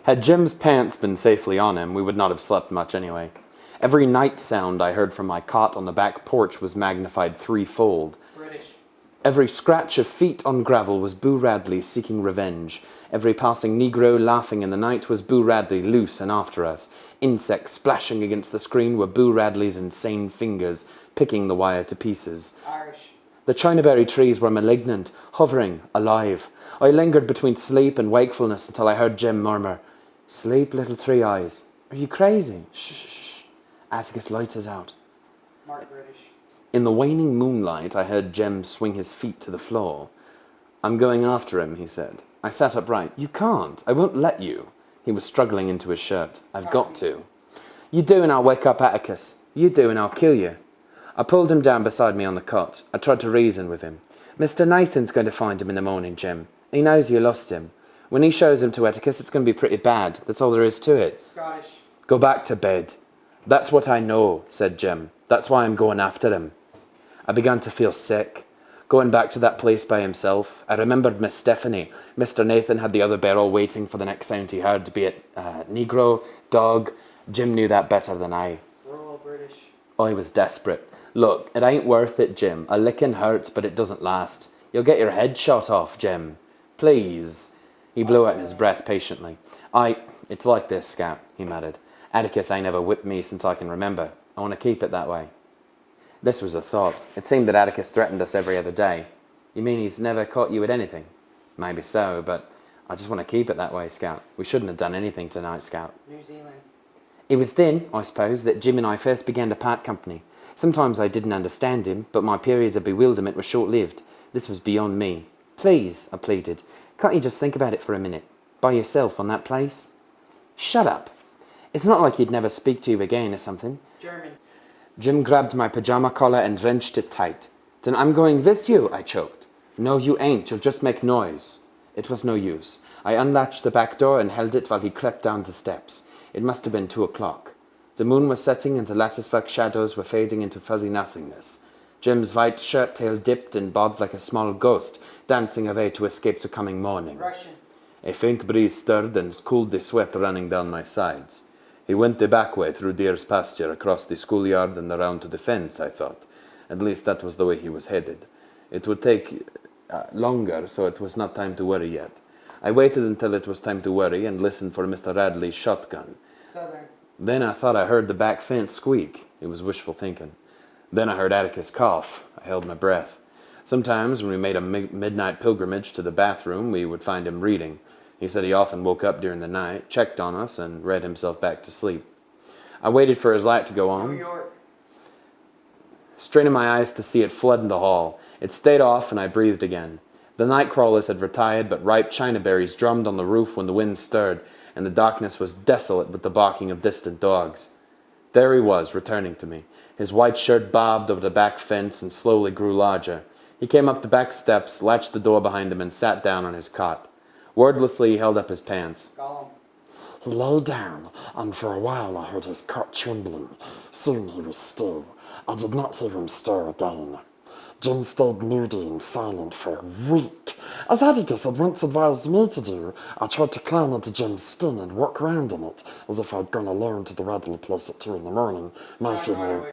Had Jim's pants been safely on him, we would not have slept much anyway. Every night sound I heard from my cot on the back porch was magnified threefold. British. Every scratch of feet on gravel was Boo Radley seeking revenge. Every passing Negro laughing in the night was Boo Radley loose and after us. Insects splashing against the screen were Boo Radley's insane fingers, picking the wire to pieces. Irish. The chinaberry trees were malignant, hovering, alive. I lingered between sleep and wakefulness until I heard Jim murmur, "Sleep, little Three Eyes. Are you crazy? Shh, shh, shh. Atticus lights us out." Mark British. In the waning moonlight, I heard Jim swing his feet to the floor. "I'm going after him," he said. I sat upright. "You can't. I won't let you." He was struggling into his shirt. "I've got to." "You do and I'll wake up Atticus. You do and I'll kill you." I pulled him down beside me on the cot. I tried to reason with him. "Mr. Nathan's going to find him in the morning, Jim. He knows you lost him. When he shows him to Atticus, it's going to be pretty bad. That's all there is to it." Scottish. "Go back to bed." "That's what I know," said Jim. "That's why I'm going after him." I began to feel sick. Going back to that place by himself, I remembered Miss Stephanie. Mr. Nathan had the other barrel waiting for the next sound he heard, be it Negro, dog. Jim knew that better than I. Rural British. I was desperate. "Look, it ain't worth it, Jim. A licking hurts, but it doesn't last. You'll get your head shot off, Jim. Please." He blew out his breath patiently. It's like this, Scout," he muttered. "Atticus ain't ever whipped me since I can remember. I want to keep it that way." This was a thought. It seemed that Atticus threatened us every other day. "You mean he's never caught you at anything?" "Maybe so, but I just want to keep it that way, Scout. We shouldn't have done anything tonight, Scout." New Zealand. It was then, I suppose, that Jim and I first began to part company. Sometimes I didn't understand him, but my periods of bewilderment were short-lived. This was beyond me. "Please," I pleaded, "can't you just think about it for a minute? By yourself on that place?" "Shut up. It's not like he'd never speak to you again or something." German. Jim grabbed my pajama collar and wrenched it tight. "Then I'm going with you," I choked. "No, you ain't. You'll just make noise." It was no use. I unlatched the back door and held it while he crept down the steps. It must have been 2:00. The moon was setting and the lattice-work shadows were fading into fuzzy nothingness. Jim's white shirt-tail dipped and bobbed like a small ghost, dancing away to escape the coming morning. Russian. A faint breeze stirred and cooled the sweat running down my sides. He went the back way through Deer's pasture, across the schoolyard and around to the fence, I thought. At least that was the way he was headed. It would take longer, so it was not time to worry yet. I waited until it was time to worry and listened for Mr. Radley's shotgun. Southern. Then I thought I heard the back fence squeak. It was wishful thinking. Then I heard Atticus cough. I held my breath. Sometimes when we made a midnight pilgrimage to the bathroom, we would find him reading. He said he often woke up during the night, checked on us, and read himself back to sleep. I waited for his light to go on, New York. straining my eyes to see it flood in the hall. It stayed off, and I breathed again. The night crawlers had retired, but ripe chinaberries drummed on the roof when the wind stirred, and the darkness was desolate with the barking of distant dogs. There he was, returning to me. His white shirt bobbed over the back fence and slowly grew larger. He came up the back steps, latched the door behind him, and sat down on his cot. Wordlessly, he held up his pants. Gollum. He lay down, and for a while I heard his cot trembling. Soon he was still. I did not hear him stir again. Jim stayed moody and silent for a week. As Atticus had once advised me to do, I tried to climb into Jim's skin and walk round in it, as if I'd gone alone to the Radley place at 2 in the morning. My funeral.